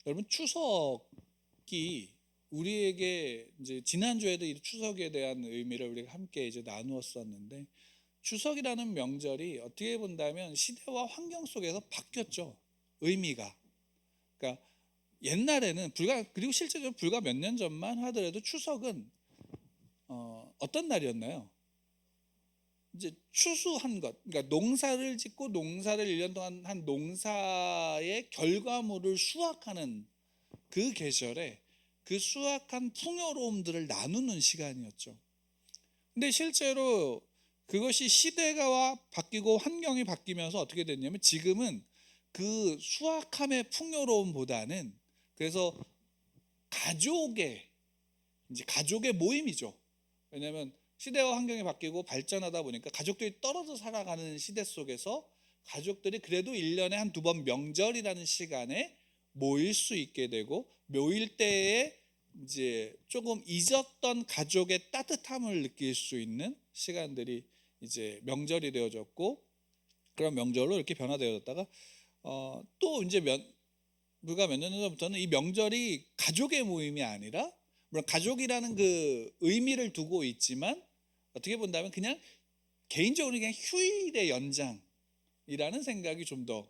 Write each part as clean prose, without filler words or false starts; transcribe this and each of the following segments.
여러분, 추석이 우리에게 이제 지난주에도 이 추석에 대한 의미를 우리가 함께 이제 나누었었는데, 추석이라는 명절이 어떻게 본다면 시대와 환경 속에서 바뀌었죠. 의미가. 그러니까 옛날에는 그리고 실제로 불과 몇 년 전만 하더라도 추석은 어떤 날이었나요? 이제 추수한 것, 그러니까 농사를 짓고 농사를 1년 동안 한 농사의 결과물을 수확하는 그 계절에 그 수확한 풍요로움들을 나누는 시간이었죠. 근데 실제로 그것이 시대가 바뀌고 환경이 바뀌면서 어떻게 됐냐면, 지금은 그 수확함의 풍요로움보다는, 그래서 가족의 이제 가족의 모임이죠. 왜냐하면 시대와 환경이 바뀌고 발전하다 보니까 가족들이 떨어져 살아가는 시대 속에서 가족들이 그래도 1년에 한 두 번 명절이라는 시간에 모일 수 있게 되고, 모일 때에 이제 조금 잊었던 가족의 따뜻함을 느낄 수 있는 시간들이 이제 명절이 되어졌고, 그런 명절로 이렇게 변화되어졌다가 또 이제 불과 몇 년 전부터는 이 명절이 가족의 모임이 아니라, 물론 가족이라는 그 의미를 두고 있지만 어떻게 본다면 그냥 개인적으로 그냥 휴일의 연장이라는 생각이 좀 더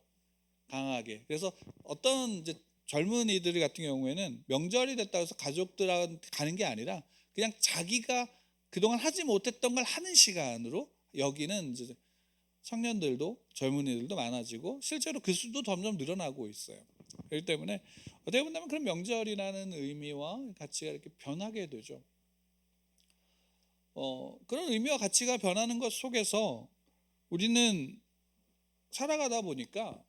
강하게. 그래서 어떤 이제 젊은이들 같은 경우에는 명절이 됐다고 해서 가족들한테 가는 게 아니라 그냥 자기가 그동안 하지 못했던 걸 하는 시간으로 여기는 이제 청년들도 젊은이들도 많아지고, 실제로 그 수도 점점 늘어나고 있어요. 그렇기 때문에 어떻게 본다면 그런 명절이라는 의미와 가치가 이렇게 변하게 되죠. 그런 의미와 가치가 변하는 것 속에서 우리는 살아가다 보니까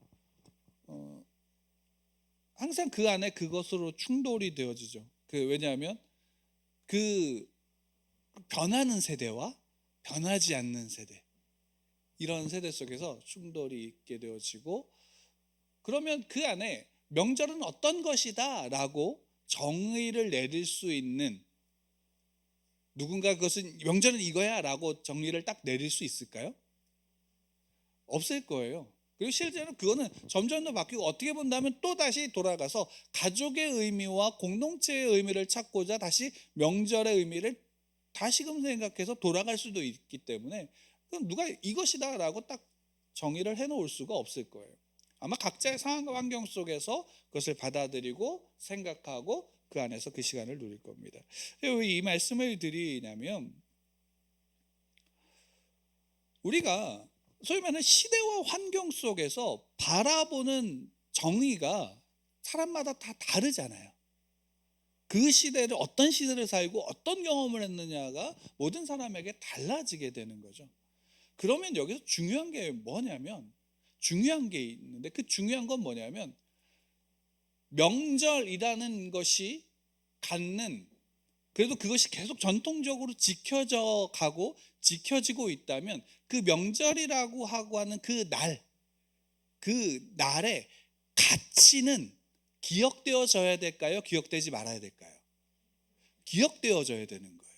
항상 그 안에 그것으로 충돌이 되어지죠. 왜냐하면 그 변하는 세대와 변하지 않는 세대, 이런 세대 속에서 충돌이 있게 되어지고, 그러면 그 안에 명절은 어떤 것이다 라고 정의를 내릴 수 있는, 누군가 그것은 명절은 이거야 라고 정의를 딱 내릴 수 있을까요? 없을 거예요. 그리고 실제로 그거는 점점 더 바뀌고, 어떻게 본다면 또 다시 돌아가서 가족의 의미와 공동체의 의미를 찾고자 다시 명절의 의미를 다시금 생각해서 돌아갈 수도 있기 때문에, 그럼 누가 이것이다 라고 딱 정의를 해놓을 수가 없을 거예요. 아마 각자의 상황과 환경 속에서 그것을 받아들이고 생각하고 그 안에서 그 시간을 누릴 겁니다. 왜 이 말씀을 드리냐면, 우리가 소위 말하는 시대와 환경 속에서 바라보는 정의가 사람마다 다 다르잖아요. 그 시대를, 어떤 시대를 살고 어떤 경험을 했느냐가 모든 사람에게 달라지게 되는 거죠. 그러면 여기서 중요한 게 뭐냐면, 중요한 게 있는데, 그 중요한 건 뭐냐면, 명절이라는 것이 갖는, 그래도 그것이 계속 전통적으로 지켜져 가고 지켜지고 있다면, 그 명절이라고 하고 하는 그 날의 가치는 기억되어져야 될까요? 기억되지 말아야 될까요? 기억되어져야 되는 거예요.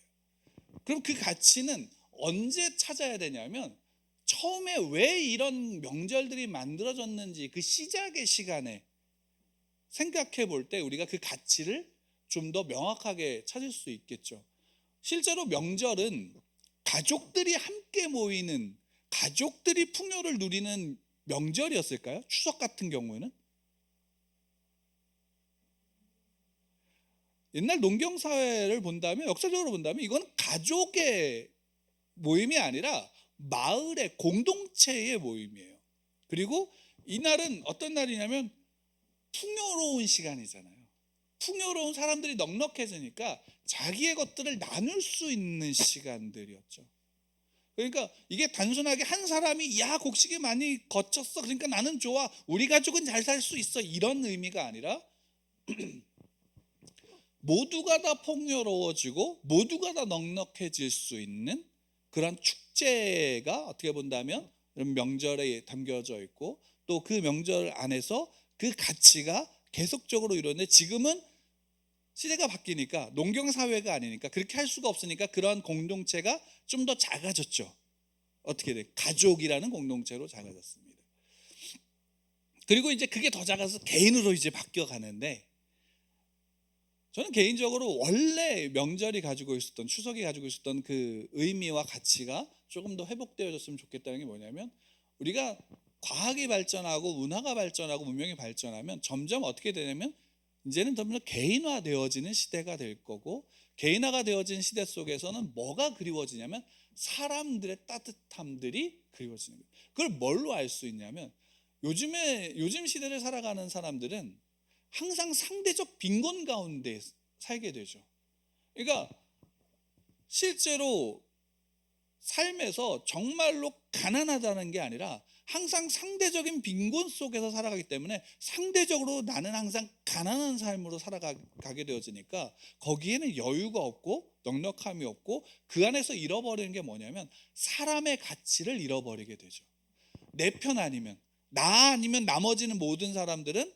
그럼 그 가치는 언제 찾아야 되냐면, 처음에 왜 이런 명절들이 만들어졌는지 그 시작의 시간에 생각해 볼 때 우리가 그 가치를 좀 더 명확하게 찾을 수 있겠죠. 실제로 명절은 가족들이 함께 모이는, 가족들이 풍요를 누리는 명절이었을까요? 추석 같은 경우에는 옛날 농경 사회를 본다면, 역사적으로 본다면 이건 가족의 모임이 아니라 마을의 공동체의 모임이에요. 그리고 이날은 어떤 날이냐면 풍요로운 시간이잖아요. 풍요로운, 사람들이 넉넉해지니까 자기의 것들을 나눌 수 있는 시간들이었죠. 그러니까 이게 단순하게 한 사람이 야 곡식이 많이 거쳤어 그러니까 나는 좋아, 우리 가족은 잘 살 수 있어, 이런 의미가 아니라 모두가 다 풍요로워지고 모두가 다 넉넉해질 수 있는 그런 축제가 어떻게 본다면 이런 명절에 담겨져 있고, 또 그 명절 안에서 그 가치가 계속적으로 이루어지는데, 지금은 시대가 바뀌니까 농경 사회가 아니니까 그렇게 할 수가 없으니까 그런 공동체가 좀 더 작아졌죠. 어떻게 돼? 가족이라는 공동체로 작아졌습니다. 그리고 이제 그게 더 작아서 개인으로 이제 바뀌어 가는데, 저는 개인적으로 원래 명절이 가지고 있었던, 추석이 가지고 있었던 그 의미와 가치가 조금 더 회복되어졌으면 좋겠다는 게 뭐냐면, 우리가 과학이 발전하고 문화가 발전하고 문명이 발전하면 점점 어떻게 되냐면, 이제는 점점 개인화되어지는 시대가 될 거고, 개인화가 되어진 시대 속에서는 뭐가 그리워지냐면 사람들의 따뜻함들이 그리워지는 거예요. 그걸 뭘로 알 수 있냐면, 요즘 시대를 살아가는 사람들은 항상 상대적 빈곤 가운데 살게 되죠. 그러니까 실제로 삶에서 정말로 가난하다는 게 아니라 항상 상대적인 빈곤 속에서 살아가기 때문에 상대적으로 나는 항상 가난한 삶으로 살아가게 되어지니까 거기에는 여유가 없고 넉넉함이 없고, 그 안에서 잃어버리는 게 뭐냐면 사람의 가치를 잃어버리게 되죠. 내 편 아니면, 나 아니면 나머지는 모든 사람들은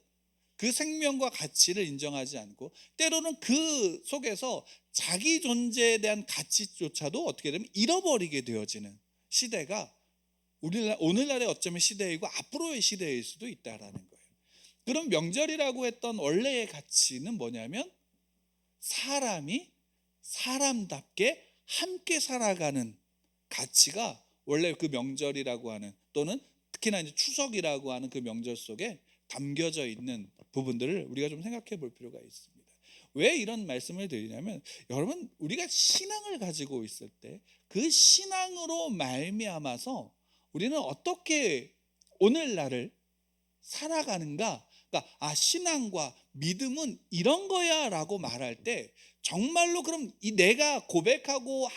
그 생명과 가치를 인정하지 않고, 때로는 그 속에서 자기 존재에 대한 가치조차도 어떻게 되면 잃어버리게 되어지는 시대가 오늘날의 어쩌면 시대이고 앞으로의 시대일 수도 있다라는 거예요. 그럼 명절이라고 했던 원래의 가치는 뭐냐면, 사람이 사람답게 함께 살아가는 가치가 원래 그 명절이라고 하는, 또는 특히나 이제 추석이라고 하는 그 명절 속에 담겨져 있는 부분들을 우리가 좀 생각해 볼 필요가 있습니다. 왜 이런 말씀을 드리냐면, 여러분, 우리가 신앙을 가지고 있을 때 그 신앙으로 말미암아서 우리는 어떻게 오늘날을 살아가는가, 그러니까 신앙과 믿음은 이런 거야라고 말할 때, 정말로 그럼 이 내가 고백하고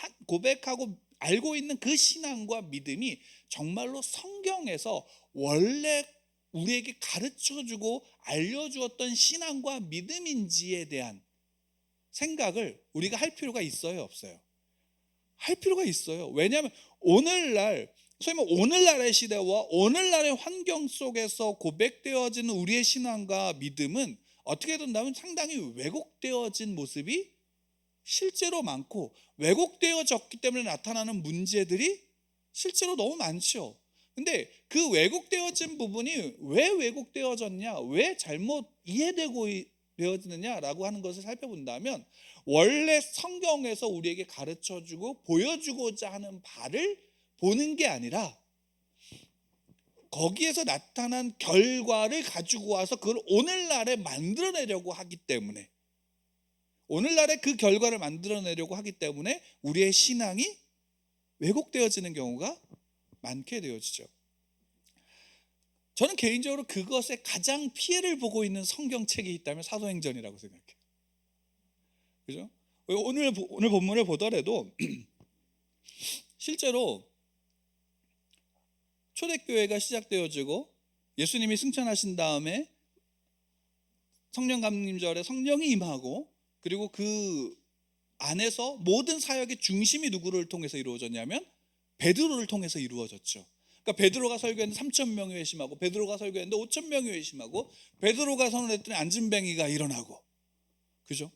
알고 있는 그 신앙과 믿음이 정말로 성경에서 원래 우리에게 가르쳐주고 알려주었던 신앙과 믿음인지에 대한 생각을 우리가 할 필요가 있어요, 없어요? 할 필요가 있어요. 왜냐하면 오늘날, 소위 말해 오늘날의 시대와 오늘날의 환경 속에서 고백되어지는 우리의 신앙과 믿음은 어떻게 된다면 상당히 왜곡되어진 모습이 실제로 많고, 왜곡되어졌기 때문에 나타나는 문제들이 실제로 너무 많죠. 근데 그 왜곡되어진 부분이 왜 왜곡되어졌냐, 왜 잘못 되어지느냐라고 하는 것을 살펴본다면, 원래 성경에서 우리에게 가르쳐주고 보여주고자 하는 바를 보는 게 아니라 거기에서 나타난 결과를 가지고 와서 그걸 오늘날에 만들어내려고 하기 때문에, 오늘날에 그 결과를 만들어내려고 하기 때문에 우리의 신앙이 왜곡되어지는 경우가 많게 되어지죠. 저는 개인적으로 그것에 가장 피해를 보고 있는 성경책이 있다면 사도행전이라고 생각해요. 그죠? 오늘 본문을 보더라도 실제로 초대교회가 시작되어지고 예수님이 승천하신 다음에 성령 감림절에 성령이 임하고, 그리고 그 안에서 모든 사역의 중심이 누구를 통해서 이루어졌냐면 베드로를 통해서 이루어졌죠. 그러니까 베드로가 설교했는데 3,000명이 회심하고, 베드로가 설교했는데 5,000명이 회심하고, 베드로가 선언했더니 안진뱅이가 일어나고, 그죠?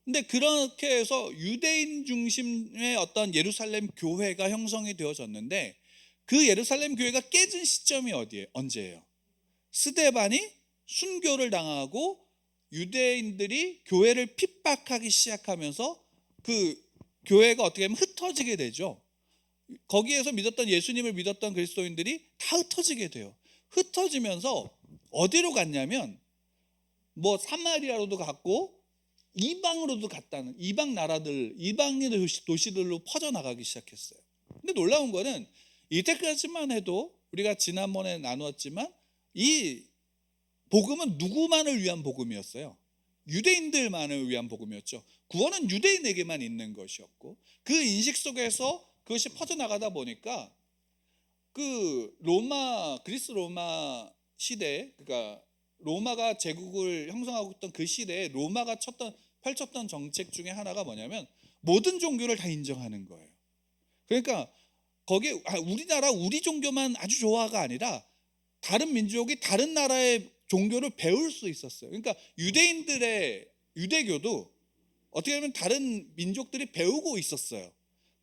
근데 그렇게 해서 유대인 중심의 어떤 예루살렘 교회가 형성이 되어졌는데, 그 예루살렘 교회가 깨진 시점이 언제예요? 스데반이 순교를 당하고 유대인들이 교회를 핍박하기 시작하면서 그 교회가 어떻게 하면 흩어지게 되죠. 거기에서 믿었던, 예수님을 믿었던 그리스도인들이 다 흩어지게 돼요. 흩어지면서 어디로 갔냐면 뭐 사마리아로도 갔고 이방으로도 갔다는, 이방 나라들, 이방의 도시들로 퍼져나가기 시작했어요. 근데 놀라운 거는 이때까지만 해도 우리가 지난번에 나누었지만 이 복음은 누구만을 위한 복음이었어요? 유대인들만을 위한 복음이었죠. 구원은 유대인에게만 있는 것이었고, 그 인식 속에서 그것이 퍼져나가다 보니까 그리스 로마 시대, 그러니까 로마가 제국을 형성하고 있던 그 시대에 로마가 펼쳤던 정책 중에 하나가 뭐냐면 모든 종교를 다 인정하는 거예요. 그러니까 거기에 우리나라 우리 종교만 아주 좋아가 아니라 다른 민족이 다른 나라의 종교를 배울 수 있었어요. 그러니까 유대인들의 유대교도 어떻게 보면 다른 민족들이 배우고 있었어요.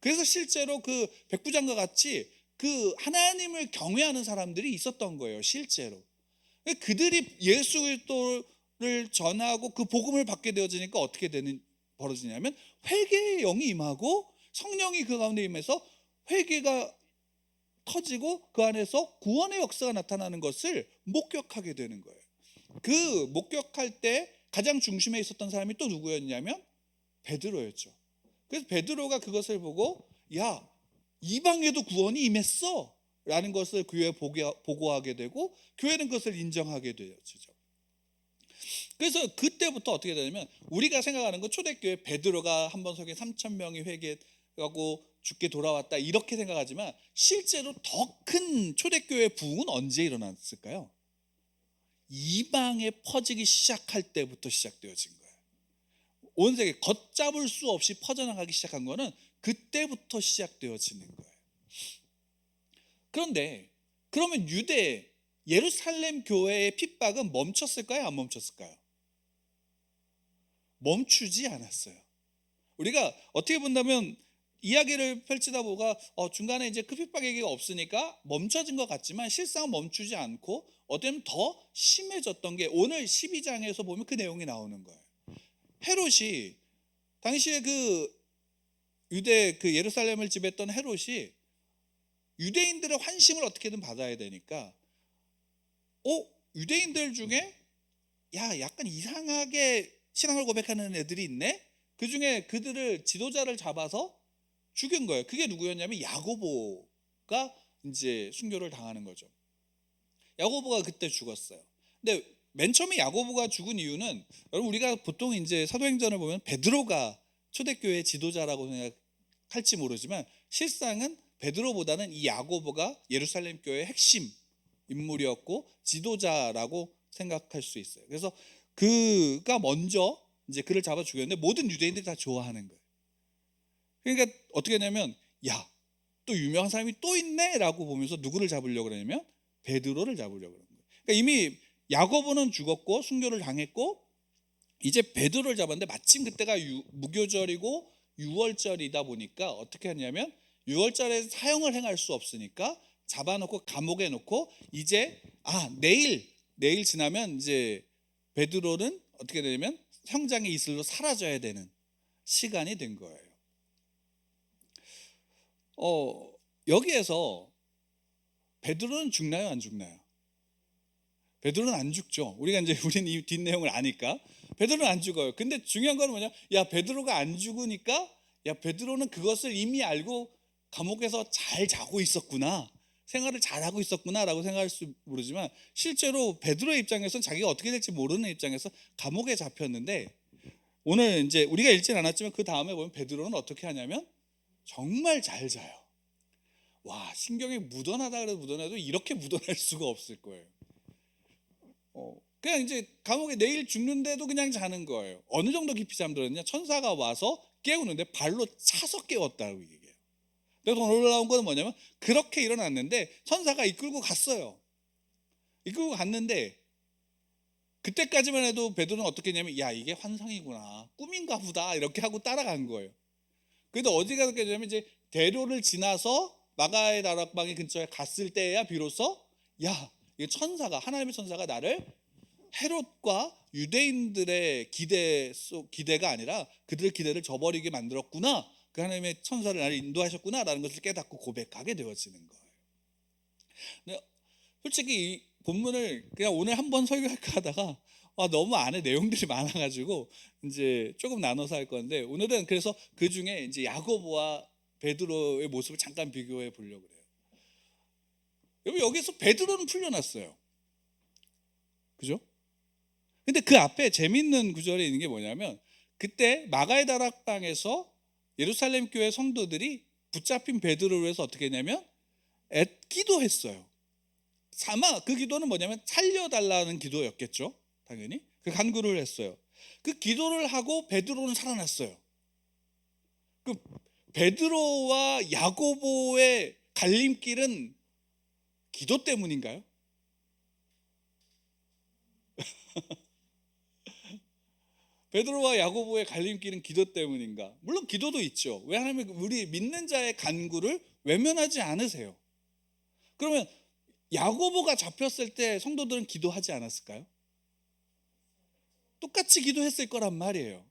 그래서 실제로 그 백부장과 같이 그 하나님을 경외하는 사람들이 있었던 거예요, 실제로. 그들이 예수 그리스도를 전하고 그 복음을 받게 되어지니까 어떻게 벌어지냐면 회개의 영이 임하고 성령이 그 가운데 임해서 회개가 터지고 그 안에서 구원의 역사가 나타나는 것을 목격하게 되는 거예요. 그 목격할 때 가장 중심에 있었던 사람이 또 누구였냐면 베드로였죠. 그래서 베드로가 그것을 보고 야, 이방에도 구원이 임했어 라는 것을 교회에 보고하게 되고 교회는 그것을 인정하게 되어지죠. 그래서 그때부터 어떻게 되냐면 우리가 생각하는 건 초대교회 베드로가 한 번 속에 3,000명이 회개하고 죽게 돌아왔다 이렇게 생각하지만 실제로 더 큰 초대교회 부흥은 언제 일어났을까요? 이방에 퍼지기 시작할 때부터 시작되어진 거예요. 온 세계 걷잡을 수 없이 퍼져나가기 시작한 거는 그때부터 시작되어지는 거예요. 그런데 그러면 유대 예루살렘 교회의 핍박은 멈췄을까요? 안 멈췄을까요? 멈추지 않았어요. 우리가 어떻게 본다면 이야기를 펼치다 보가 중간에 이제 그 핍박 얘기가 없으니까 멈춰진 것 같지만 실상 멈추지 않고 어쩌면 더 심해졌던 게 오늘 12장에서 보면 그 내용이 나오는 거예요. 헤롯이 당시에 그 유대 그 예루살렘을 지배했던 헤롯이 유대인들의 환심을 어떻게든 받아야 되니까 유대인들 중에 약간 이상하게 신앙을 고백하는 애들이 있네. 그 중에 그들을 지도자를 잡아서 죽인 거예요. 그게 누구였냐면 야고보가 이제 순교를 당하는 거죠. 야고보가 그때 죽었어요. 근데 맨 처음에 야고보가 죽은 이유는 여러분 우리가 보통 이제 사도행전을 보면 베드로가 초대교회 지도자라고 생각할지 모르지만 실상은 베드로보다는 이 야고보가 예루살렘 교회의 핵심 인물이었고 지도자라고 생각할 수 있어요. 그래서 그가 먼저 이제 그를 잡아 죽였는데 모든 유대인들이 다 좋아하는 거예요. 그러니까 어떻게 하냐면 또 유명한 사람이 또 있네라고 보면서 누구를 잡으려고 그러냐면 베드로를 잡으려고 그러는 거예요. 그러니까 이미 야고보는 죽었고 순교를 당했고 이제 베드로를 잡았는데 마침 그때가 무교절이고 유월절이다 보니까 어떻게 하냐면 유월절에 사형을 행할 수 없으니까 잡아놓고 감옥에 놓고 이제 내일 지나면 이제 베드로는 어떻게 되냐면 형장의 이슬로 사라져야 되는 시간이 된 거예요. 여기에서 베드로는 죽나요, 안 죽나요? 베드로는 안 죽죠. 우리가 이제 우리는 이 뒷내용을 아니까 베드로는 안 죽어요. 근데 중요한 건 뭐냐? 베드로가 안 죽으니까 베드로는 그것을 이미 알고 감옥에서 잘 자고 있었구나. 생활을 잘하고 있었구나라고 생각할 수 모르지만 실제로 베드로의 입장에서는 자기가 어떻게 될지 모르는 입장에서 감옥에 잡혔는데 오늘 이제 우리가 읽진 않았지만 그 다음에 보면 베드로는 어떻게 하냐면 정말 잘 자요. 신경이 묻어나다 그래도 묻어나도 이렇게 묻어날 수가 없을 거예요. 그냥 이제 감옥에 내일 죽는데도 그냥 자는 거예요. 어느 정도 깊이 잠들었냐? 천사가 와서 깨우는데 발로 차서 깨웠다고 얘기해요. 내가 더 놀라운 건 뭐냐면 그렇게 일어났는데 천사가 이끌고 갔어요. 이끌고 갔는데 그때까지만 해도 베드로는 어떻게 했냐면 이게 환상이구나, 꿈인가 보다 이렇게 하고 따라간 거예요. 그래도 어디가 됐냐면 이제 대로를 지나서 마가의 다락방이 근처에 갔을 때야 비로소 이게 하나님의 천사가 나를 헤롯과 유대인들의 기대가 아니라 그들의 기대를 저버리게 만들었구나. 그 하나님의 천사를 나를 인도하셨구나라는 것을 깨닫고 고백하게 되어지는 거예요. 근데 솔직히 이 본문을 그냥 오늘 한번 설교할까 하다가 너무 안에 내용들이 많아가지고 이제 조금 나눠서 할 건데 오늘은 그래서 그 중에 이제 야고보와 베드로의 모습을 잠깐 비교해 보려고 그래요. 여기서 베드로는 풀려났어요. 그죠? 근데 그 앞에 재밌는 구절이 있는 게 뭐냐면 그때 마가의 다락방에서 예루살렘 교회 성도들이 붙잡힌 베드로를 위해서 어떻게 했냐면 기도했어요. 아마 그 기도는 뭐냐면 살려달라는 기도였겠죠. 당연히 그 간구를 했어요. 그 기도를 하고 베드로는 살아났어요. 그 베드로와 야고보의 갈림길은 기도 때문인가요? 베드로와 야고보의 갈림길은 기도 때문인가? 물론 기도도 있죠. 왜냐하면 우리 믿는 자의 간구를 외면하지 않으세요. 그러면 야고보가 잡혔을 때 성도들은 기도하지 않았을까요? 똑같이 기도했을 거란 말이에요.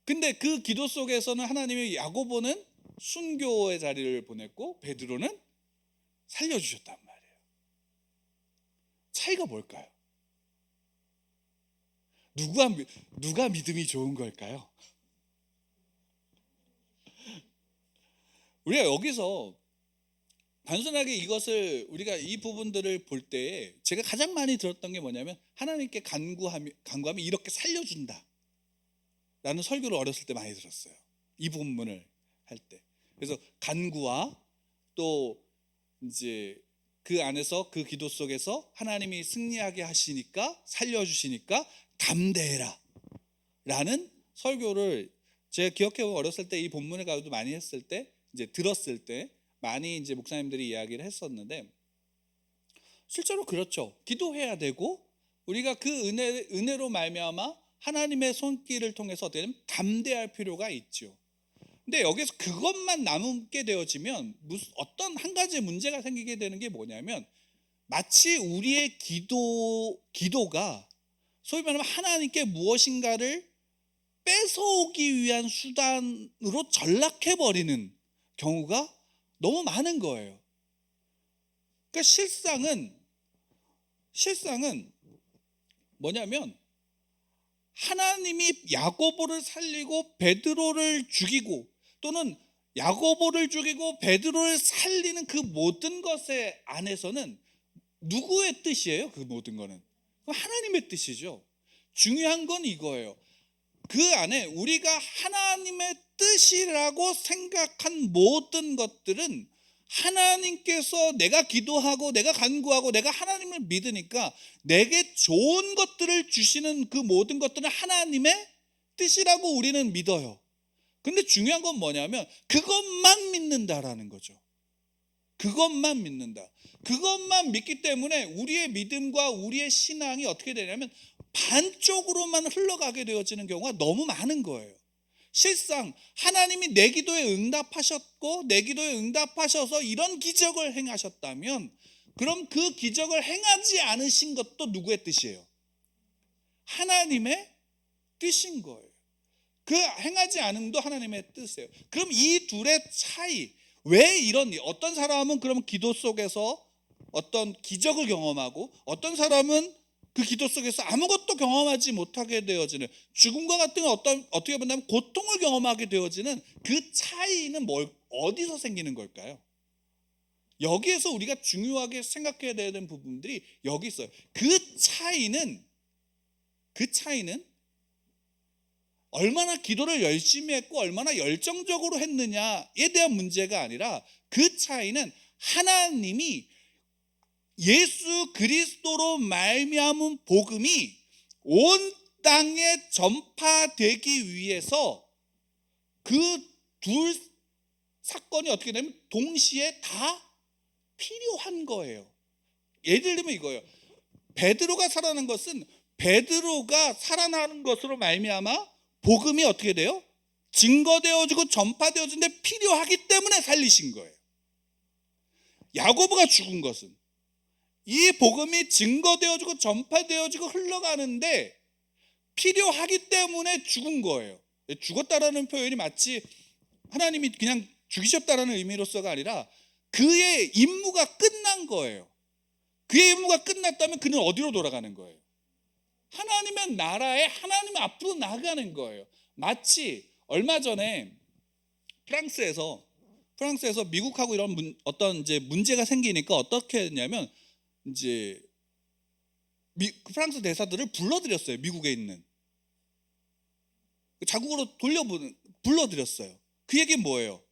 근데 그 기도 속에서는 하나님이 야고보는 순교의 자리를 보냈고 베드로는 살려주셨단 말이에요. 차이가 뭘까요? 누가 믿음이 좋은 걸까요? 우리가 여기서 단순하게 이것을 우리가 이 부분들을 볼 때에 제가 가장 많이 들었던 게 뭐냐면 하나님께 간구하면 이렇게 살려준다 라는 설교를 어렸을 때 많이 들었어요. 이 본문을 할 때. 그래서 간구와 또 이제 그 안에서 그 기도 속에서 하나님이 승리하게 하시니까 살려주시니까 담대해라 라는 설교를 제가 기억해보면 어렸을 때 이 본문을 가지고 많이 했을 때 이제 들었을 때 많이 이제 목사님들이 이야기를 했었는데 실제로 그렇죠. 기도해야 되고 우리가 그 은혜로 말미암아 하나님의 손길을 통해서 어떻게 되면 담대할 필요가 있죠. 근데 여기서 그것만 남게 되어지면 어떤 한 가지 문제가 생기게 되는 게 뭐냐면 마치 우리의 기도가 소위 말하면 하나님께 무엇인가를 뺏어오기 위한 수단으로 전락해버리는 경우가 너무 많은 거예요. 그러니까 실상은 뭐냐면 하나님이 야고보를 살리고 베드로를 죽이고 또는 야고보를 죽이고 베드로를 살리는 그 모든 것의 안에서는 누구의 뜻이에요? 그 모든 거는 하나님의 뜻이죠. 중요한 건 이거예요. 그 안에 우리가 하나님의 뜻이라고 생각한 모든 것들은 하나님께서 내가 기도하고 내가 간구하고 내가 하나님을 믿으니까 내게 좋은 것들을 주시는 그 모든 것들은 하나님의 뜻이라고 우리는 믿어요. 근데 중요한 건 뭐냐면 그것만 믿는다라는 거죠. 그것만 믿는다. 그것만 믿기 때문에 우리의 믿음과 우리의 신앙이 어떻게 되냐면 반쪽으로만 흘러가게 되어지는 경우가 너무 많은 거예요. 실상 하나님이 내 기도에 응답하셨고 내 기도에 응답하셔서 이런 기적을 행하셨다면 그럼 그 기적을 행하지 않으신 것도 누구의 뜻이에요? 하나님의 뜻인 거예요. 그 행하지 않음도 하나님의 뜻이에요. 그럼 이 둘의 차이, 왜 어떤 사람은 그럼 기도 속에서 어떤 기적을 경험하고 어떤 사람은 그 기도 속에서 아무것도 경험하지 못하게 되어지는 죽음과 같은 어떻게 본다면 고통을 경험하게 되어지는 그 차이는 어디서 생기는 걸까요? 여기에서 우리가 중요하게 생각해야 되는 부분들이 여기 있어요. 그 차이는 얼마나 기도를 열심히 했고 얼마나 열정적으로 했느냐에 대한 문제가 아니라 그 차이는 하나님이 예수 그리스도로 말미암은 복음이 온 땅에 전파되기 위해서 그 두 사건이 어떻게 되면 동시에 다 필요한 거예요. 예를 들면 이거예요. 베드로가 살아난 것은 베드로가 살아나는 것으로 말미암아 복음이 어떻게 돼요? 증거되어지고 전파되어지는데 필요하기 때문에 살리신 거예요. 야고보가 죽은 것은 이 복음이 증거되어지고 전파되어지고 흘러가는데 필요하기 때문에 죽은 거예요. 죽었다라는 표현이 마치 하나님이 그냥 죽이셨다라는 의미로서가 아니라 그의 임무가 끝난 거예요. 그의 임무가 끝났다면 그는 어디로 돌아가는 거예요? 하나님의 나라에 하나님 앞으로 나가는 거예요. 마치 얼마 전에 프랑스에서 미국하고 이런 어떤 이제 문제가 생기니까 어떻게 했냐면 이제 프랑스 대사들을 불러들였어요. 미국에 있는 자국으로 불러들였어요. 그 얘기는 뭐예요?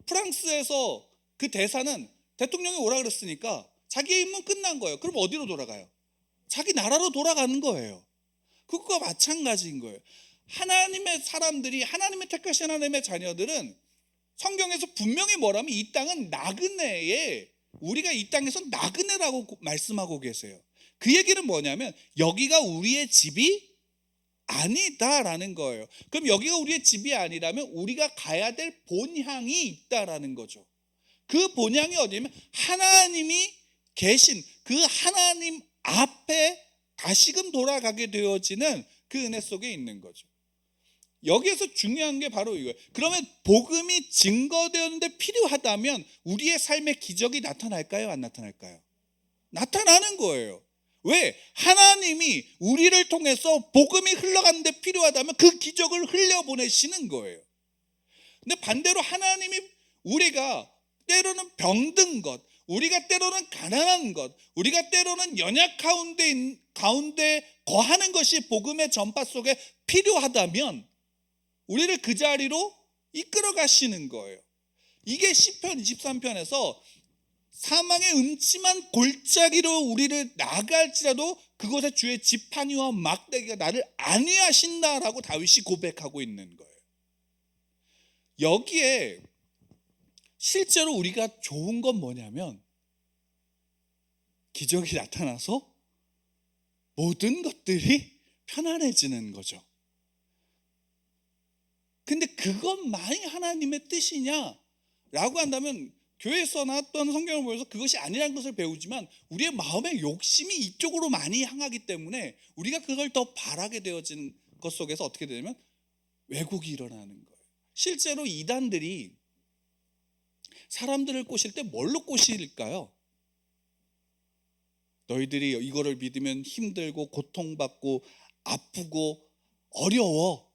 프랑스에서 그 대사는 대통령이 오라 그랬으니까 자기의 임무는 끝난 거예요. 그럼 어디로 돌아가요? 자기 나라로 돌아가는 거예요. 그것과 마찬가지인 거예요. 하나님의 사람들이 하나님의 택하신 하나님의 자녀들은 성경에서 분명히 뭐라면 이 땅은 나그네에 우리가 이 땅에서 나그네라고 말씀하고 계세요. 그 얘기는 뭐냐면 여기가 우리의 집이 아니다라는 거예요. 그럼 여기가 우리의 집이 아니라면 우리가 가야 될 본향이 있다라는 거죠. 그 본향이 어디냐면 하나님이 계신 그 하나님 앞에 다시금 돌아가게 되어지는 그 은혜 속에 있는 거죠. 여기에서 중요한 게 바로 이거예요. 그러면 복음이 증거되었는데 필요하다면 우리의 삶에 기적이 나타날까요? 안 나타날까요? 나타나는 거예요. 왜? 하나님이 우리를 통해서 복음이 흘러가는데 필요하다면 그 기적을 흘려보내시는 거예요. 근데 반대로 하나님이 우리가 때로는 병든 것, 우리가 때로는 가난한 것, 우리가 때로는 연약 가운데 거하는 것이 복음의 전파 속에 필요하다면 우리를 그 자리로 이끌어 가시는 거예요. 이게 시편 23편에서 사망의 음침한 골짜기로 우리를 나갈지라도 그곳에 주의 지팡이와 막대기가 나를 안위하신다라고 다윗이 고백하고 있는 거예요. 여기에 실제로 우리가 좋은 건 뭐냐면 기적이 나타나서 모든 것들이 편안해지는 거죠. 근데 그것만이 하나님의 뜻이냐라고 한다면 교회에서나 또는 성경을 보면서 그것이 아니라는 것을 배우지만 우리의 마음의 욕심이 이쪽으로 많이 향하기 때문에 우리가 그걸 더 바라게 되어지는 것 속에서 어떻게 되냐면 왜곡이 일어나는 거예요. 실제로 이단들이 사람들을 꼬실 때 뭘로 꼬실까요? 너희들이 이거를 믿으면 힘들고 고통받고 아프고 어려워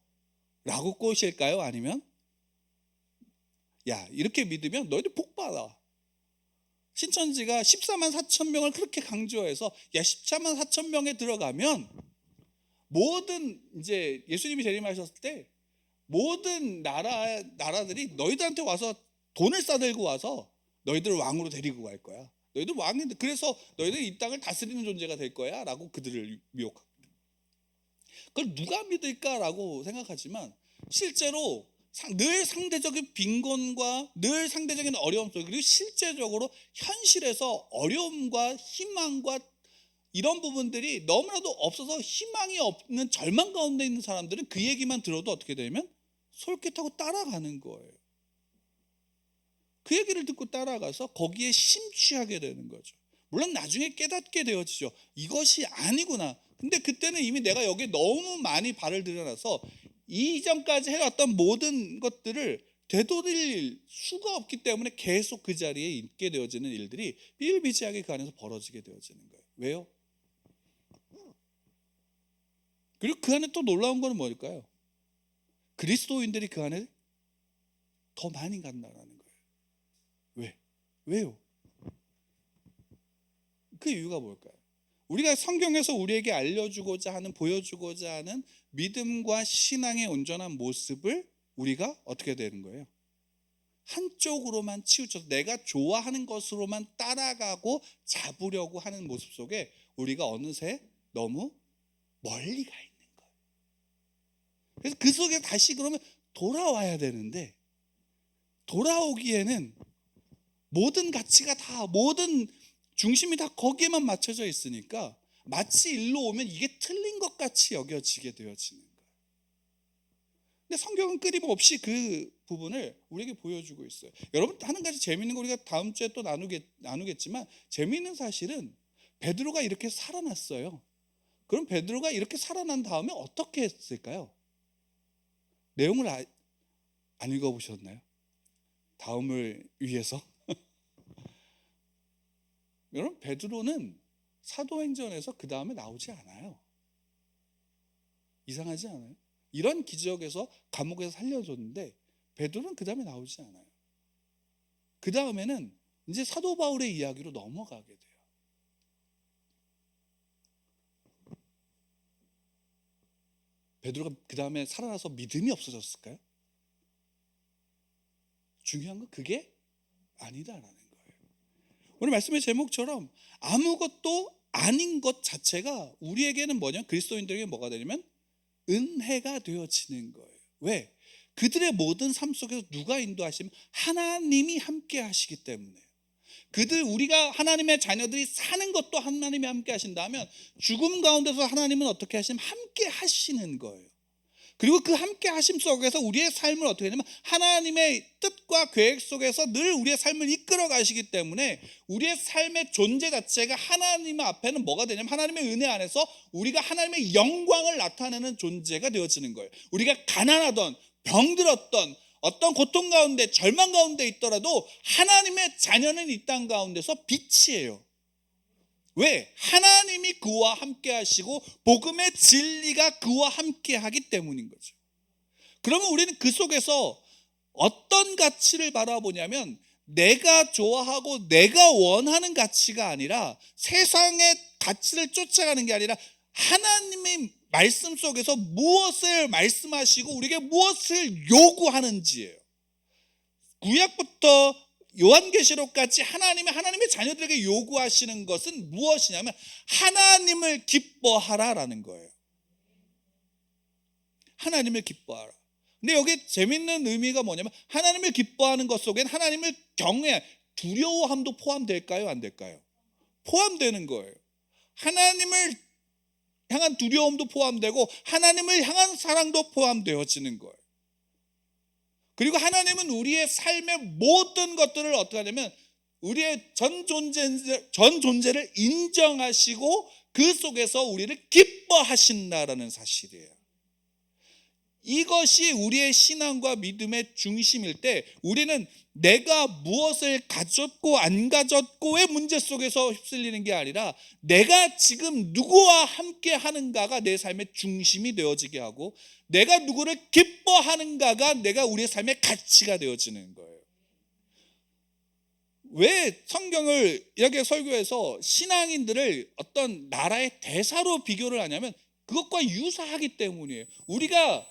라고 꼬실까요? 아니면 야, 이렇게 믿으면 너희들 복 받아. 신천지가 14만 4천 명을 그렇게 강조해서 야, 14만 4천 명에 들어가면 모든 이제 예수님이 재림하셨을 때 모든 나라들이 너희들한테 와서 돈을 싸들고 와서 너희들을 왕으로 데리고 갈 거야. 너희들 왕인데 그래서 너희들 이 땅을 다스리는 존재가 될 거야 라고 그들을 미혹합니다. 그걸 누가 믿을까라고 생각하지만 실제로 늘 상대적인 빈곤과 늘 상대적인 어려움 속에 그리고 실제적으로 현실에서 어려움과 희망과 이런 부분들이 너무나도 없어서 희망이 없는 절망 가운데 있는 사람들은 그 얘기만 들어도 어떻게 되면 솔깃하고 따라가는 거예요. 그 얘기를 듣고 따라가서 거기에 심취하게 되는 거죠. 물론 나중에 깨닫게 되어지죠. 이것이 아니구나. 근데 그때는 이미 내가 여기에 너무 많이 발을 들여놔서 이전까지 해왔던 모든 것들을 되돌릴 수가 없기 때문에 계속 그 자리에 있게 되어지는 일들이 비일비재하게 그 안에서 벌어지게 되어지는 거예요. 왜요? 그리고 그 안에 또 놀라운 건 뭘까요? 그리스도인들이 그 안에 더 많이 간다는 거예요. 왜? 왜요? 그 이유가 뭘까요? 우리가 성경에서 우리에게 알려주고자 하는 보여주고자 하는 믿음과 신앙의 온전한 모습을 우리가 어떻게 되는 거예요? 한쪽으로만 치우쳐서 내가 좋아하는 것으로만 따라가고 잡으려고 하는 모습 속에 우리가 어느새 너무 멀리 가 있는 거예요. 그래서 그 속에 다시 그러면 돌아와야 되는데 돌아오기에는 모든 가치가 다 모든 중심이 다 거기에만 맞춰져 있으니까 마치 일로 오면 이게 틀린 것 같이 여겨지게 되어지는 거예요. 근데 성경은 끊임없이 그 부분을 우리에게 보여주고 있어요. 여러분 한 가지 재미있는 거 우리가 다음 주에 또 나누겠지만 재미있는 사실은 베드로가 이렇게 살아났어요. 그럼 베드로가 이렇게 살아난 다음에 어떻게 했을까요? 내용을 안 읽어보셨나요? 다음을 위해서? 여러분 베드로는 사도행전에서 그 다음에 나오지 않아요. 이상하지 않아요? 이런 기적에서 감옥에서 살려줬는데 베드로는 그 다음에 나오지 않아요. 그 다음에는 이제 사도 바울의 이야기로 넘어가게 돼요. 베드로가 그 다음에 살아나서 믿음이 없어졌을까요? 중요한 건 그게 아니다라는 거예요. 오늘 말씀의 제목처럼 아무것도 아닌 것 자체가 우리에게는 뭐냐? 그리스도인들에게 뭐가 되냐면 은혜가 되어지는 거예요. 왜? 그들의 모든 삶 속에서 누가 인도하시면 하나님이 함께 하시기 때문에. 우리가 하나님의 자녀들이 사는 것도 하나님이 함께 하신다면 죽음 가운데서 하나님은 어떻게 하시면 함께 하시는 거예요. 그리고 그 함께 하심 속에서 우리의 삶을 어떻게 하냐면 하나님의 뜻과 계획 속에서 늘 우리의 삶을 이끌어 가시기 때문에 우리의 삶의 존재 자체가 하나님 앞에는 뭐가 되냐면 하나님의 은혜 안에서 우리가 하나님의 영광을 나타내는 존재가 되어지는 거예요. 우리가 가난하던 병들었던 어떤 고통 가운데 절망 가운데 있더라도 하나님의 자녀는 이 땅 가운데서 빛이에요. 왜? 하나님이 그와 함께 하시고 복음의 진리가 그와 함께 하기 때문인 거죠. 그러면 우리는 그 속에서 어떤 가치를 바라보냐면 내가 좋아하고 내가 원하는 가치가 아니라 세상의 가치를 쫓아가는 게 아니라 하나님의 말씀 속에서 무엇을 말씀하시고 우리에게 무엇을 요구하는지예요. 구약부터 요한계시록까지 하나님의 자녀들에게 요구하시는 것은 무엇이냐면 하나님을 기뻐하라라는 거예요. 하나님을 기뻐하라. 근데 여기 재밌는 의미가 뭐냐면 하나님을 기뻐하는 것 속엔 하나님을 경외, 두려워함도 포함될까요? 안 될까요? 포함되는 거예요. 하나님을 향한 두려움도 포함되고 하나님을 향한 사랑도 포함되어지는 거예요. 그리고 하나님은 우리의 삶의 모든 것들을 어떻게 하냐면 우리의 전 존재를 인정하시고 그 속에서 우리를 기뻐하신다라는 사실이에요. 이것이 우리의 신앙과 믿음의 중심일 때 우리는 내가 무엇을 가졌고 안 가졌고의 문제 속에서 휩쓸리는 게 아니라 내가 지금 누구와 함께 하는가가 내 삶의 중심이 되어지게 하고 내가 누구를 기뻐하는가가 내가 우리의 삶의 가치가 되어지는 거예요. 왜 성경을 이렇게 설교해서 신앙인들을 어떤 나라의 대사로 비교를 하냐면 그것과 유사하기 때문이에요. 우리가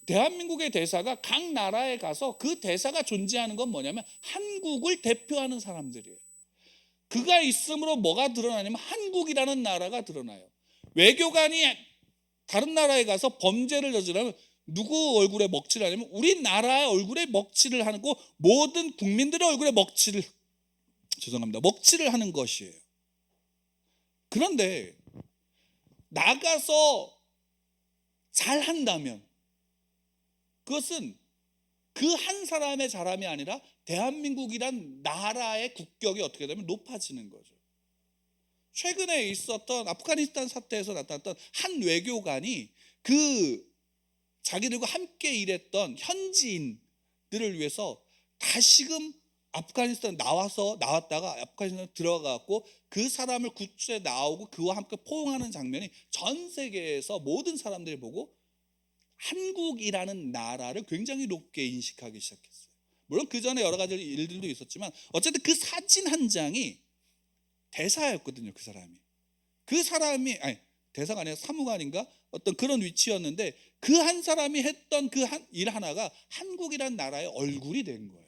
대한민국의 대사가 각 나라에 가서 그 대사가 존재하는 건 뭐냐면 한국을 대표하는 사람들이에요. 그가 있으므로 뭐가 드러나냐면 한국이라는 나라가 드러나요. 외교관이 다른 나라에 가서 범죄를 저지르면 누구 얼굴에 먹칠을 하냐면 우리나라의 얼굴에 먹칠을 하고 모든 국민들의 얼굴에 먹칠을 하는 것이에요. 그런데 나가서 잘한다면 그것은 그 한 사람의 잘함이 아니라 대한민국이란 나라의 국격이 어떻게 되면 높아지는 거죠. 최근에 있었던 아프가니스탄 사태에서 나타났던 한 외교관이 그 자기들과 함께 일했던 현지인들을 위해서 다시금 아프가니스탄 나왔다가 아프가니스탄 들어가고 그 사람을 구출해 나오고 그와 함께 포옹하는 장면이 전 세계에서 모든 사람들이 보고 한국이라는 나라를 굉장히 높게 인식하기 시작했어요. 물론 그 전에 여러 가지 일들도 있었지만 어쨌든 그 사진 한 장이 대사였거든요. 그 사람이 아니 대사가 아니라 사무관인가 어떤 그런 위치였는데 그 한 사람이 했던 그 일 하나가 한국이란 나라의 얼굴이 된 거예요.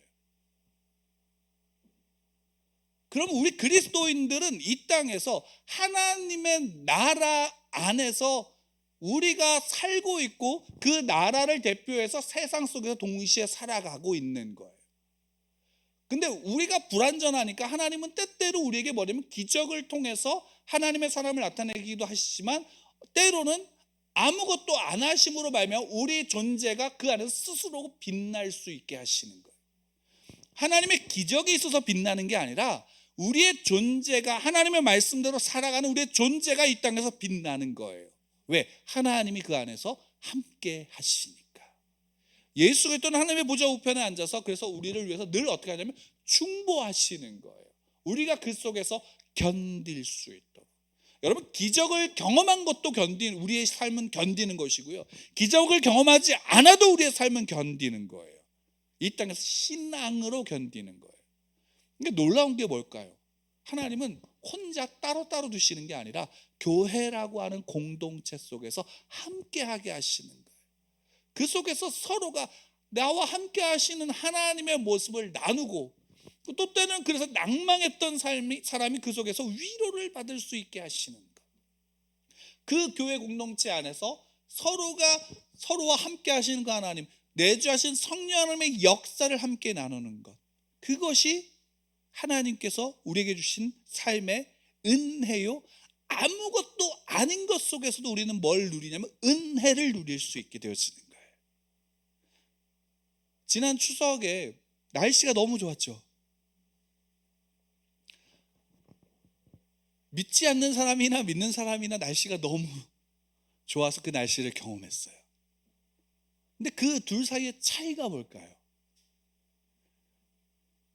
그럼 우리 그리스도인들은 이 땅에서 하나님의 나라 안에서 우리가 살고 있고 그 나라를 대표해서 세상 속에서 동시에 살아가고 있는 거예요. 근데 우리가 불완전하니까 하나님은 때때로 우리에게 뭐냐면 기적을 통해서 하나님의 사람을 나타내기도 하시지만 때로는 아무것도 안 하심으로 말미암아 우리 존재가 그 안에서 스스로 빛날 수 있게 하시는 거예요. 하나님의 기적이 있어서 빛나는 게 아니라 우리의 존재가 하나님의 말씀대로 살아가는 우리의 존재가 이 땅에서 빛나는 거예요. 왜? 하나님이 그 안에서 함께 하시니까. 예수 그리스도는 하나님의 보좌 우편에 앉아서 그래서 우리를 위해서 늘 어떻게 하냐면 중보하시는 거예요. 우리가 그 속에서 견딜 수 있도록. 여러분 기적을 경험한 것도 우리의 삶은 견디는 것이고요. 기적을 경험하지 않아도 우리의 삶은 견디는 거예요. 이 땅에서 신앙으로 견디는 거예요. 그러니까 놀라운 게 뭘까요? 하나님은 혼자 따로따로 두시는 게 아니라 교회라고 하는 공동체 속에서 함께하게 하시는 거예요. 그 속에서 서로가 나와 함께 하시는 하나님의 모습을 나누고 또 때는 그래서 낭망했던 사람이 그 속에서 위로를 받을 수 있게 하시는 것. 그 교회 공동체 안에서 서로와 함께 하시는 그 하나님, 내주하신 성령 하나님의 역사를 함께 나누는 것. 그것이 하나님께서 우리에게 주신 삶의 은혜요. 아무것도 아닌 것 속에서도 우리는 뭘 누리냐면 은혜를 누릴 수 있게 되어지는 거예요. 지난 추석에 날씨가 너무 좋았죠. 믿지 않는 사람이나 믿는 사람이나 날씨가 너무 좋아서 그 날씨를 경험했어요. 근데 그 둘 사이의 차이가 뭘까요?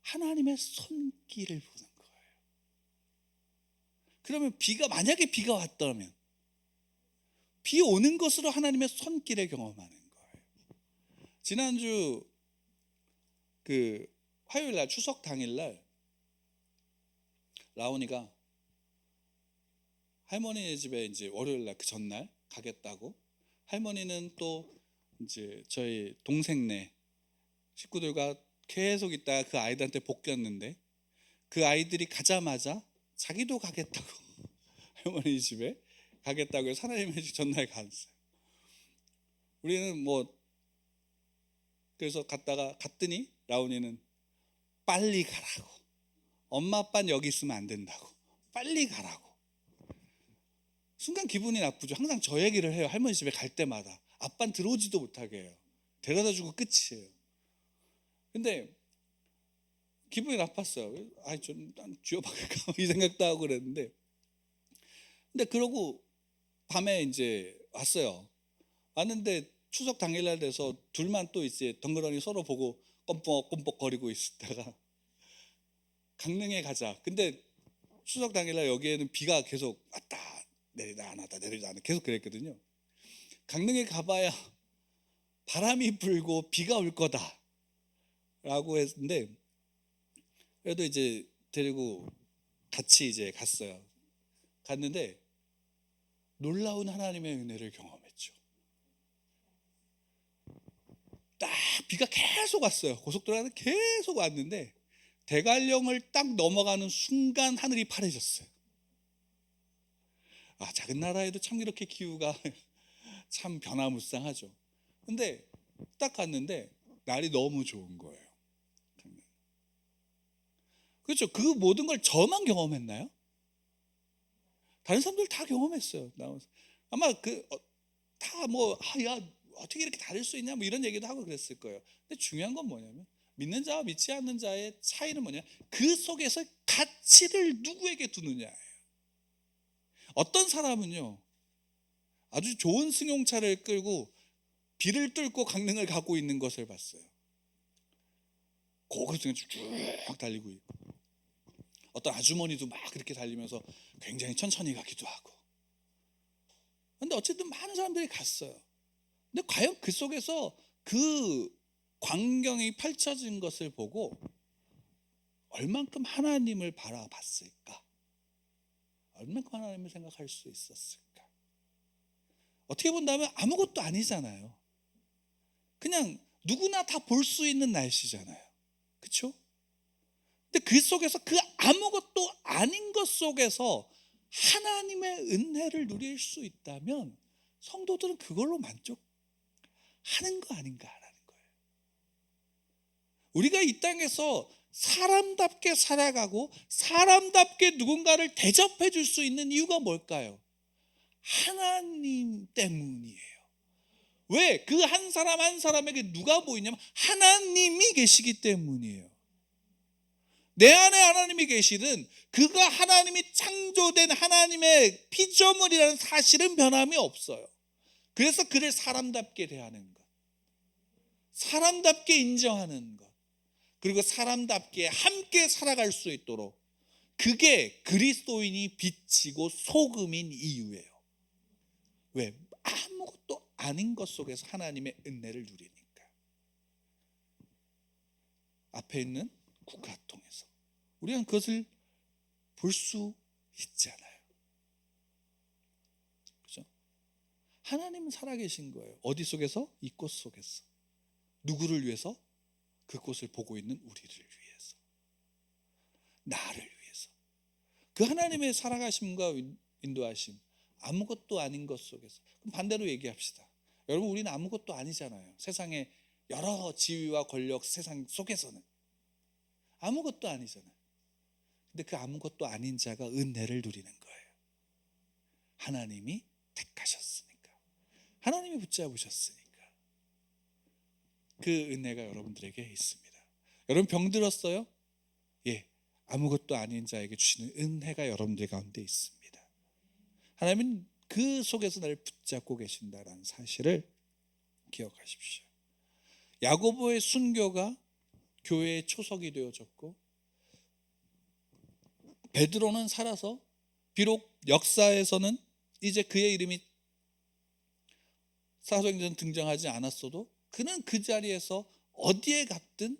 하나님의 손길을 보는 거예요. 그러면 만약에 비가 왔다면 비 오는 것으로 하나님의 손길을 경험하는 거예요. 지난주 그 화요일 날 추석 당일 날 라온이가 할머니 집에 이제 월요일 날 그 전날 가겠다고, 할머니는 또 이제 저희 동생네 식구들과 계속 있다가 그 아이들한테 볶였는데 그 아이들이 가자마자 자기도 가겠다고 할머니 집에 가겠다고 해서 하나님의 집 전날 갔어요. 우리는 뭐 그래서 갔더니 라온이는 빨리 가라고, 엄마 아빠는 여기 있으면 안 된다고, 빨리 가라고. 순간 기분이 나쁘죠. 항상 저 얘기를 해요. 할머니 집에 갈 때마다 아빠는 들어오지도 못하게 해요. 데려다 주고 끝이에요. 근데 기분이 나빴어요. 난 쥐어박을까 이 생각도 하고 그랬는데, 근데 그러고 밤에 이제 왔어요. 왔는데 추석 당일날 돼서 둘만 또 이제 덩그러니 서로 보고 껌뻑껌뻑 거리고 있다가 강릉에 가자. 근데 추석 당일날 여기에는 비가 계속 왔다 내리다 안 왔다 내리다 안 왔다 계속 그랬거든요. 강릉에 가봐야 바람이 불고 비가 올 거다라고 했는데, 그래도 이제 데리고 같이 이제 갔어요. 갔는데 놀라운 하나님의 은혜를 경험했죠. 딱 비가 계속 왔어요. 고속도로는 계속 왔는데 대관령을 딱 넘어가는 순간 하늘이 파래졌어요. 작은 나라에도 참 이렇게 기후가 참 변화무쌍하죠. 근데 딱 갔는데 날이 너무 좋은 거예요. 그렇죠. 그 모든 걸 저만 경험했나요? 다른 사람들 다 경험했어요. 아마 야 어떻게 이렇게 다를 수 있냐 뭐 이런 얘기도 하고 그랬을 거예요. 근데 중요한 건 뭐냐면 믿는 자와 믿지 않는 자의 차이는 뭐냐, 그 속에서 가치를 누구에게 두느냐예요. 어떤 사람은요 아주 좋은 승용차를 끌고 비를 뚫고 강릉을 가고 있는 것을 봤어요. 고급스럽게 쭉 달리고 있고, 어떤 아주머니도 막 그렇게 달리면서 굉장히 천천히 가기도 하고. 근데 어쨌든 많은 사람들이 갔어요. 근데 과연 그 속에서 그 광경이 펼쳐진 것을 보고 얼만큼 하나님을 바라봤을까? 얼만큼 하나님을 생각할 수 있었을까? 어떻게 본다면 아무것도 아니잖아요. 그냥 누구나 다 볼 수 있는 날씨잖아요. 그렇죠? 근데 그 속에서 그 아무것도 아닌 것 속에서 하나님의 은혜를 누릴 수 있다면 성도들은 그걸로 만족하는 거 아닌가라는 거예요. 우리가 이 땅에서 사람답게 살아가고 사람답게 누군가를 대접해 줄 수 있는 이유가 뭘까요? 하나님 때문이에요. 왜? 그 한 사람 한 사람에게 누가 보이냐면 하나님이 계시기 때문이에요. 내 안에 하나님이 계시든 그가 하나님이 창조된 하나님의 피조물이라는 사실은 변함이 없어요. 그래서 그를 사람답게 대하는 것, 사람답게 인정하는 것, 그리고 사람답게 함께 살아갈 수 있도록, 그게 그리스도인이 빛이고 소금인 이유예요. 왜? 아무것도 아닌 것 속에서 하나님의 은혜를 누리니까. 앞에 있는 국화통에서 우리는 그것을 볼 수 있잖아요. 그렇죠? 하나님은 살아계신 거예요. 어디 속에서? 이 꽃 속에서. 누구를 위해서? 그 꽃을 보고 있는 우리를 위해서, 나를 위해서. 그 하나님의 살아가심과 인도하심, 아무것도 아닌 것 속에서. 그럼 반대로 얘기합시다. 여러분, 우리는 아무것도 아니잖아요. 세상의 여러 지위와 권력 세상 속에서는 아무것도 아니잖아요. 근데 그 아무것도 아닌 자가 은혜를 누리는 거예요. 하나님이 택하셨으니까, 하나님이 붙잡으셨으니까 그 은혜가 여러분들에게 있습니다. 여러분 병들었어요? 예, 아무것도 아닌 자에게 주시는 은혜가 여러분들 가운데 있습니다. 하나님은 그 속에서 나를 붙잡고 계신다라는 사실을 기억하십시오. 야고보의 순교가 교회의 초석이 되어졌고, 베드로는 살아서 비록 역사에서는 이제 그의 이름이 사도행전 등장하지 않았어도 그는 그 자리에서 어디에 갔든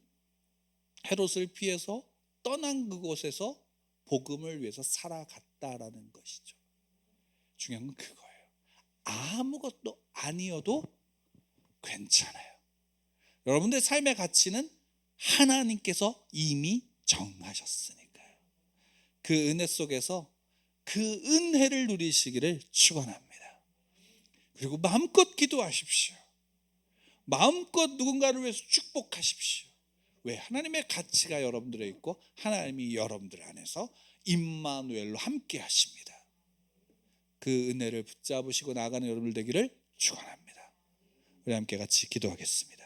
헤롯을 피해서 떠난 그곳에서 복음을 위해서 살아갔다라는 것이죠. 중요한 건 그거예요. 아무것도 아니어도 괜찮아요. 여러분들의 삶의 가치는 하나님께서 이미 정하셨으니까요. 그 은혜 속에서 그 은혜를 누리시기를 축원합니다. 그리고 마음껏 기도하십시오. 마음껏 누군가를 위해서 축복하십시오. 왜? 하나님의 가치가 여러분들에 있고 하나님이 여러분들 안에서 임마누엘로 함께 하십니다. 그 은혜를 붙잡으시고 나아가는 여러분들 되기를 축원합니다. 우리 함께 같이 기도하겠습니다.